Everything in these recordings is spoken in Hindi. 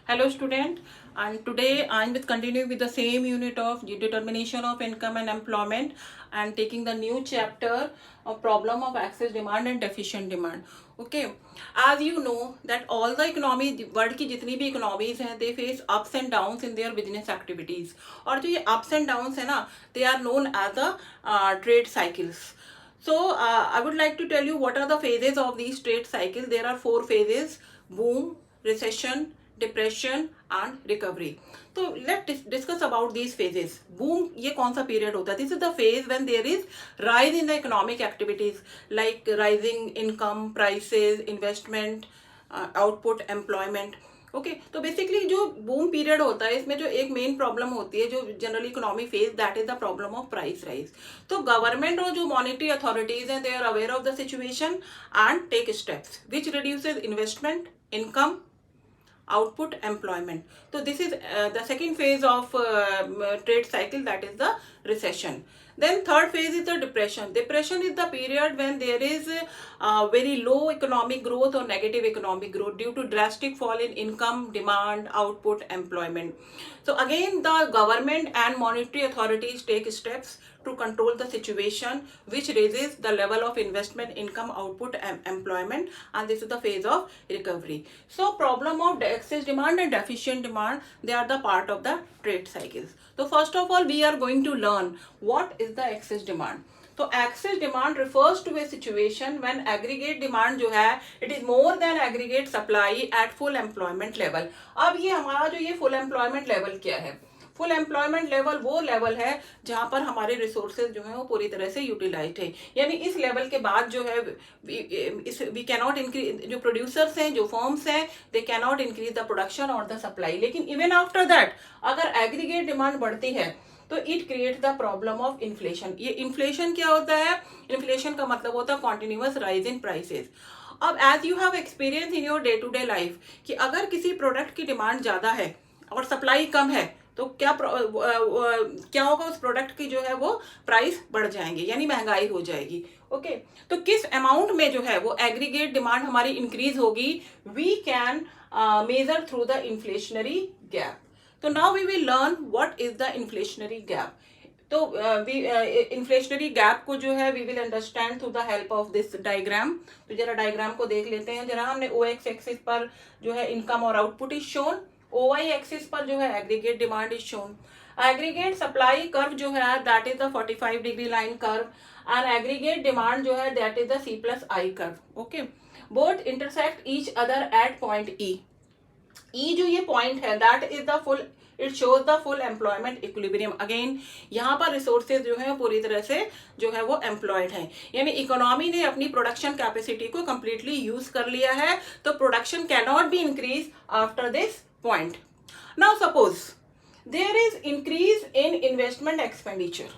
Hello student, and today I will continue with the same unit of determination of income and employment and taking the new chapter of problem of excess demand and deficient demand. Okay, as you know that all the economy world की जितनी भी economies हैं they face ups and downs in their business activities. और जो ये ups and downs है ना, they are known as the trade cycles. So I would like to tell you what are the phases of these trade cycles. There are 4 phases: boom, recession, depression and recovery. तो let discuss about these phases. Boom ये कौन सा पीरियड होता है? This is the phase when there is rise in the economic activities like rising income, prices, investment, output, employment. Okay, तो बेसिकली जो बूम पीरियड होता है इसमें जो एक मेन प्रॉब्लम होती है जो general economy face, that is the problem of price rise. तो गवर्नमेंट और जो मॉनेटरी अथॉरिटीज हैं they are aware of the situation and take steps which reduces investment, income, output, employment. So this is the second phase of trade cycle, that is the recession. Then third phase is the depression. Depression is the period when there is very low economic growth or negative economic growth due to drastic fall in income, demand, output, employment. So again the government and monetary authorities take steps to control the situation which raises the level of investment, income, output, and employment, and this is the phase of recovery. So problem of excess demand and deficient demand, they are the part of the trade cycles. So first of all we are going to learn what is the excess demand. तो excess demand refers to a situation when aggregate demand जो है it is more than aggregate supply at full employment level. अब ये हमारा जो ये full employment level क्या है? फुल एम्प्लॉयमेंट लेवल वो लेवल है जहां पर हमारे रिसोर्सेज जो है वो पूरी तरह से यूटिलाइज है. यानी इस लेवल के बाद जो है वी कैन नॉट इंक्रीज, जो प्रोड्यूसर्स हैं, जो फर्म्स हैं, they can not increase the production और द सप्लाई. लेकिन इवन आफ्टर दैट अगर एग्रीगेट डिमांड बढ़ती है तो it create the problem of inflation. ये इन्फ्लेशन क्या होता है? इन्फ्लेशन का मतलब होता है कॉन्टिन्यूअस राइज इन प्राइसेस. अब as you have experience in your day to day life कि अगर किसी प्रोडक्ट की डिमांड ज्यादा है और सप्लाई कम है तो क्या होगा? उस प्रोडक्ट की जो है वो प्राइस बढ़ जाएंगे, यानी महंगाई हो जाएगी. ओके, तो किस अमाउंट में जो है वो एग्रीगेट डिमांड हमारी इंक्रीज होगी? We can measure through the inflationary gap. तो now we will learn what is the inflationary gap. तो इन्फ्लेशनरी गैप को जो है we will understand through the help of this diagram. तो जरा डायग्राम को देख लेते हैं. जरा हमने ओ एक्स एक्सिस पर जो है इनकम और output is shown, OY axis पर जो है aggregate demand is shown. Aggregate supply curve जो है that is the 45 degree line curve and aggregate demand जो है that is the C+I curve. Okay, both intersect each other at point E. E जो ये पॉइंट है that is the full, it shows the full employment equilibrium. Again यहाँ पर रिसोर्सेज जो है पूरी तरह से जो है वो एम्प्लॉयड हैं, यानी इकोनॉमी ने अपनी प्रोडक्शन कैपेसिटी को कंप्लीटली यूज कर लिया है. तो production can not be increase after this point. Now suppose there is increase in investment expenditure.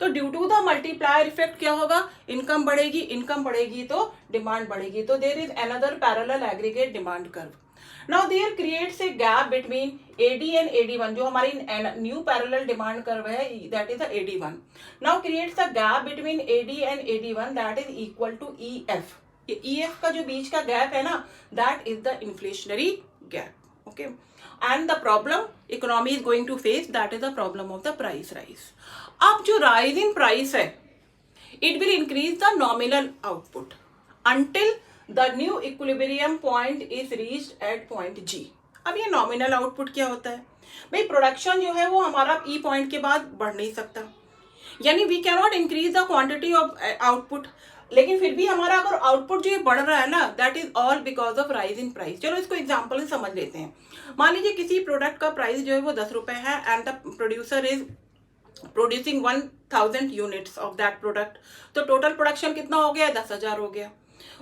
तो due to the multiplier effect क्या होगा? इनकम बढ़ेगी, इनकम बढ़ेगी तो डिमांड बढ़ेगी. तो there is another parallel aggregate demand curve. Now there creates a gap between AD and AD1. जो हमारी न्यू पैरेलल डिमांड कर्व है that is the AD1. Now creates a gap between AD and AD1 that is equal to EF. ये EF का जो बीच का गैप है ना that is the inflationary gap. Okay, and the problem economy is going to face, that is the problem of the price rise. अब जो rise in price है it will increase the nominal output until the new equilibrium point is reached at point G. अब ये nominal output क्या होता है भाई? प्रोडक्शन जो है वो हमारा E पॉइंट के बाद बढ़ नहीं सकता, यानी we can not increase the quantity of output. लेकिन फिर भी हमारा अगर आउटपुट जो बढ़ रहा है ना that is all because of rise in price. चलो इसको एग्जांपल से समझ लेते हैं. मान लीजिए किसी प्रोडक्ट का प्राइस जो है वो 10 रुपए है and the producer is producing 1000 units of that product. तो टोटल प्रोडक्शन कितना हो गया? 10,000 हो गया.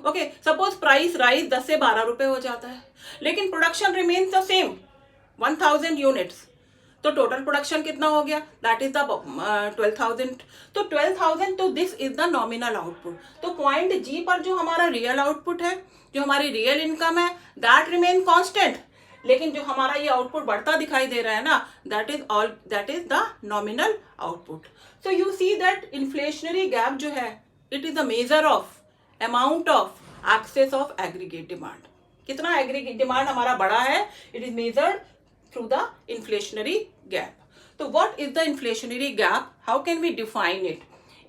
ओके, सपोज प्राइस राइज 10 से 12 रुपए हो जाता है लेकिन production remains the same 1000 units. तो टोटल प्रोडक्शन कितना हो गया? That is the 12,000. तो 12,000 तो this is the nominal output. तो पॉइंट G पर जो हमारा रियल आउटपुट है, जो हमारी रियल इनकम है दैट रिमेन कांस्टेंट. लेकिन जो हमारा ये आउटपुट बढ़ता दिखाई दे रहा है ना that is the nominal output. So you see that inflationary gap जो है it is the major of amount of excess of aggregate demand. कितना एग्रीगेट डिमांड हमारा बढ़ा है, it is measured through the inflationary gap. तो what is the inflationary gap, how can we define it?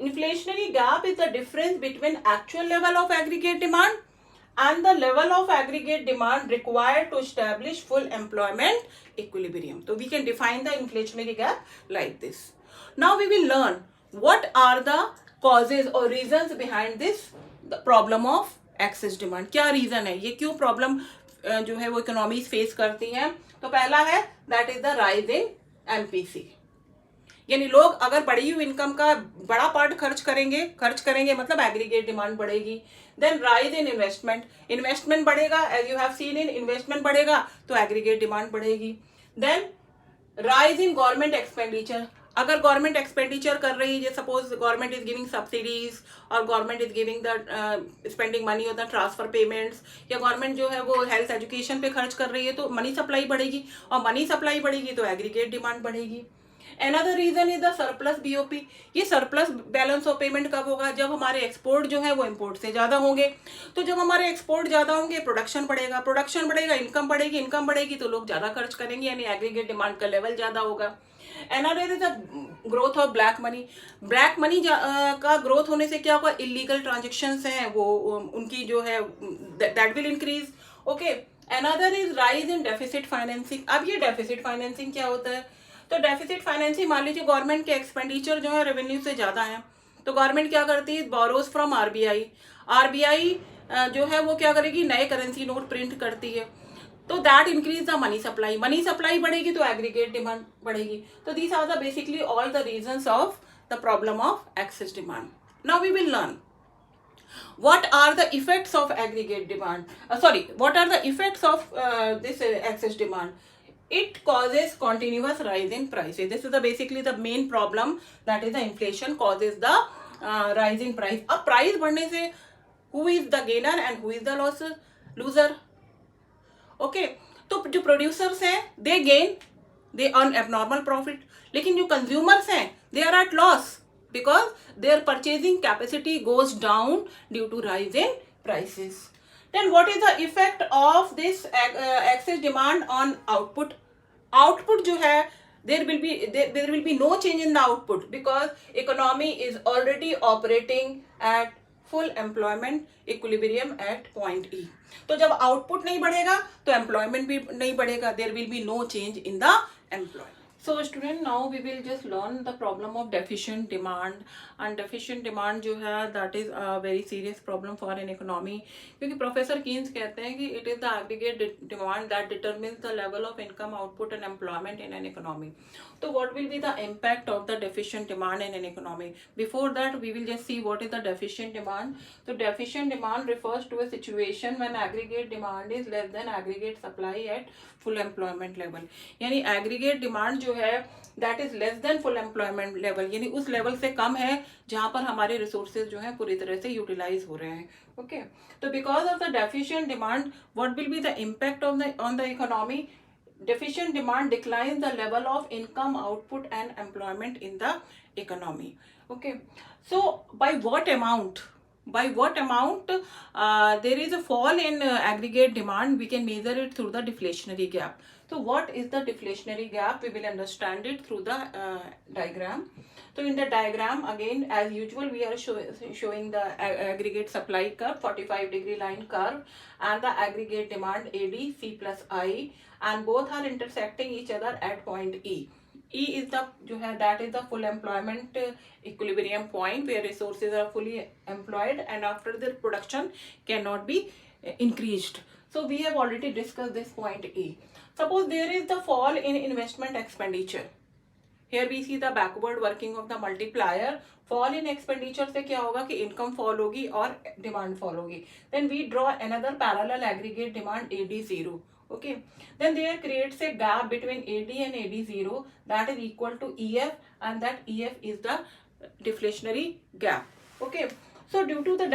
Inflationary gap is the difference between actual level of aggregate demand and the level of aggregate demand required to establish full employment equilibrium. So we can define the inflationary gap like this. Now we will learn what are the causes or reasons behind this the problem of excess demand. क्या reason है, ये क्यों problem जो है वो economies face करती हैं? तो पहला है that is the rise in MPC. यानी लोग अगर बढ़ी हुई इनकम का बड़ा पार्ट खर्च करेंगे मतलब एग्रीगेट डिमांड बढ़ेगी. देन राइज इन इन्वेस्टमेंट बढ़ेगा, as you have seen in investment बढ़ेगा तो एग्रीगेट डिमांड बढ़ेगी. Then rise in government expenditure, अगर गवर्नमेंट एक्सपेंडिचर कर रही है, suppose government is giving subsidies और government is giving the spending money on the transfer payments, या गवर्नमेंट जो है वो हेल्थ एजुकेशन पे खर्च कर रही है तो मनी सप्लाई बढ़ेगी, और मनी सप्लाई बढ़ेगी तो एग्रीगेट डिमांड बढ़ेगी. Another reason is the surplus BOP. ये सरप्लस बैलेंस ऑफ पेमेंट कब होगा? जब हमारे एक्सपोर्ट जो है वो इम्पोर्ट से ज़्यादा होंगे. तो जब हमारे एक्सपोर्ट ज़्यादा होंगे प्रोडक्शन बढ़ेगा, इनकम बढ़ेगी तो लोग ज़्यादा खर्च करेंगे, यानी एग्रीगेट डिमांड का लेवल ज़्यादा होगा. Another is the growth of black money. Black money का ग्रोथ होने से क्या होगा? इलीगल ट्रांजेक्शन्स हैं वो उनकी जो है that will increase. Okay. Another is rise in deficit financing. अब ये डेफिसिट फाइनेंसिंग क्या होता है? तो डेफिसिट फाइनेंसिंग, मान लीजिए गवर्नमेंट के एक्सपेंडिचर जो है रेवेन्यू से ज़्यादा है, तो गवर्नमेंट क्या करती है? बोरोज फ्रॉम आरबीआई जो है वो क्या करेगी? नए करेंसी नोट प्रिंट करती है, तो that increase the money supply बढ़ेगी तो एग्रीगेट डिमांड बढ़ेगी. तो these are the basically all the reasons of the problem of excess demand. Now we will learn what are the effects of aggregate demand, what are the effects of this excess demand. It causes continuous rise in prices. This is basically the main problem, that is the inflation causes the rise in price. अब price बढ़ने से who is the gainer and who is the loser? Okay, तो जो producers हैं they gain, they earn abnormal profit, लेकिन जो consumers हैं they are at loss because their purchasing capacity goes down due to rise in prices. Then what is the effect of this excess demand on output? Output जो है there will be no change in the output because economy is already operating at full employment equilibrium at point E. तो जब output नहीं बढ़ेगा तो employment भी नहीं बढ़ेगा, there will be no change in the employment. So student, now we will just learn the problem of deficient demand. And deficient demand जो है that is a very serious problem for an economy, क्योंकि प्रोफेसर कीन्स कहते हैं कि it is the aggregate demand that determines the level of income, output and employment in an economy. So what will be the impact of the deficient demand in an economy? Before that we will just see what is the deficient demand. So deficient demand refers to a situation when aggregate demand is less than aggregate supply at full employment level. यानी aggregate demand जो है that is less than full employment level, यानी उस लेवल से कम है जहाँ पर हमारे रिसोर्सेज जो है पूरी तरह से यूटिलाइज हो रहे हैं. ओके. तो because of the deficient demand what will be the impact on the economy? Deficient demand declines the level of income, output and employment in the economy. Okay, so by what amount there is a fall in aggregate demand? We can measure it through the deflationary gap. So what is the deflationary gap? We will understand it through the diagram. So in the diagram, again as usual, we are showing the aggregate supply curve, 45-degree line curve, and the aggregate demand AD C plus I, and both are intersecting each other at point E. E is the जो है that is the full employment equilibrium point where resources are fully employed and after their production cannot be increased. So we have already discussed this point E. Suppose there is the fall in investment expenditure. Here we see the backward working of the multiplier. Fall in expenditure से क्या होगा कि income fall होगी और demand fall होगी. Then we draw another parallel aggregate demand AD0. Okay. Then there creates a gap between AD and AD0 that is equal to EF, and that EF is the deflationary gap. Okay. So due to the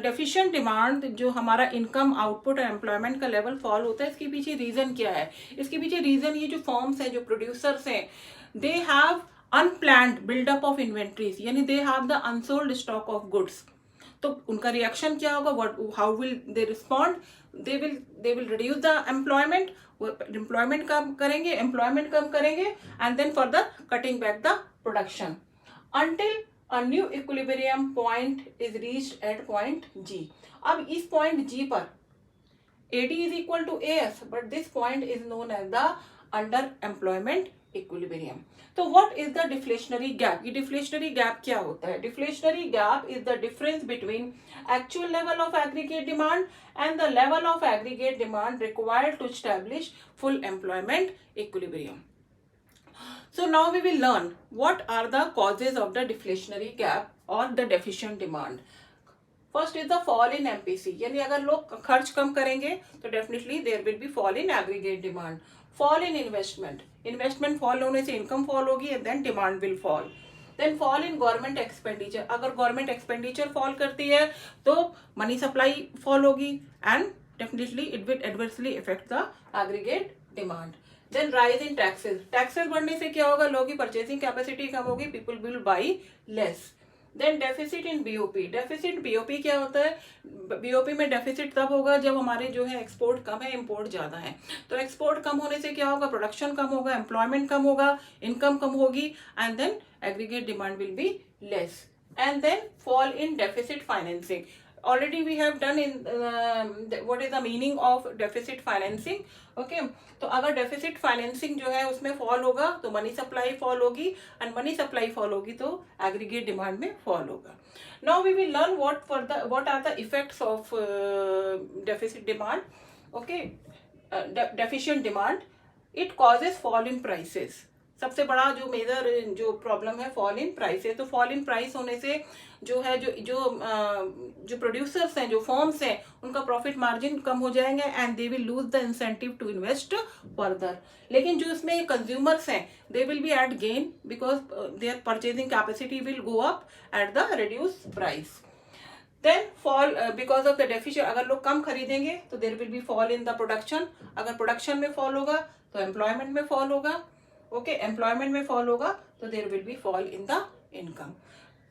deficient demand जो हमारा income, output और employment का level fall होता है, इसके पीछे reason क्या है? इसके पीछे reason ये जो firms हैं, जो producers हैं, they have unplanned build up of inventories, यानी they have the unsold stock of goods. तो उनका रिएक्शन क्या होगा, what how will they respond, they will reduce the employment, employment कम करेंगे and then further cutting back the production until a new equilibrium point is reached at point G. अब इस point G पर AD is equal to AS, but this point is known as the underemployment equilibrium. तो what is the deflationary gap? ये deflationary gap क्या होता है? Deflationary gap is the difference between actual level of aggregate demand and the level of aggregate demand required to establish full employment equilibrium. So now we will learn what are the causes of the deflationary gap or the deficient demand. First is the fall in MPC, यानी अगर लोग खर्च कम करेंगे तो definitely there will be fall in aggregate demand. Fall in investment fall होने से इनकम फॉल होगी and then demand will fall. Then fall in government expenditure, अगर गवर्नमेंट एक्सपेंडिचर फॉल करती है तो मनी सप्लाई फॉल होगी and definitely it will adversely effect the aggregate demand. Then rise in taxes बढ़ने से क्या होगा, लोगों की परचेसिंग कैपेसिटी कम होगी, people will buy less. Then deficit in BOP, deficit BOP क्या होता है, बीओपी में डेफिसिट तब होगा जब हमारे जो है एक्सपोर्ट कम है इंपोर्ट ज्यादा है. तो एक्सपोर्ट कम होने से क्या होगा, प्रोडक्शन कम होगा, एम्प्लॉयमेंट कम होगा, इनकम कम होगी and then aggregate demand will be less. And then fall in deficit financing. Already we have done in what is the meaning of deficit financing. Okay, तो अगर डेफिसिट फाइनेंसिंग जो है उसमें फॉल होगा तो मनी सप्लाई फॉल होगी एंड मनी सप्लाई फॉल होगी तो एग्रीगेट डिमांड में फॉल होगा. Now we will learn what are the effects of deficit demand. Okay, deficient demand, it causes fall in prices. सबसे बड़ा जो मेजर जो प्रॉब्लम है फॉल इन प्राइस है. तो फॉल इन प्राइस होने से जो है जो प्रोड्यूसर्स हैं, जो फर्म्स हैं, उनका प्रॉफिट मार्जिन कम हो जाएंगे and they will lose the incentive to invest further. लेकिन जो इसमें कंज्यूमर्स हैं they will be at gain because their purchasing capacity will go up at the reduce price. Then fall because of the deficient, अगर लोग कम खरीदेंगे तो there will be fall in the production. अगर प्रोडक्शन में फॉल होगा तो एम्प्लॉयमेंट में फॉल होगा. ओके, एम्प्लॉयमेंट में फॉल होगा तो there will be fall in the income.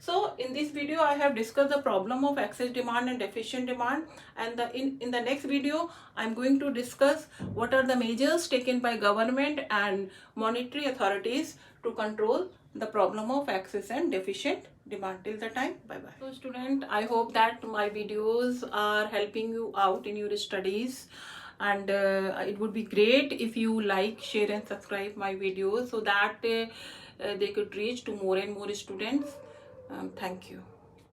So in this video I have discussed the problem of excess demand and deficient demand, and in the next video I am going to discuss what are the measures taken by government and monetary authorities to control the problem of excess and deficient demand. Till the time, bye bye. So student, I hope that my videos are helping you out in your studies, and it would be great if you like, share and subscribe my videos so that they could reach to more and more students. Thank you.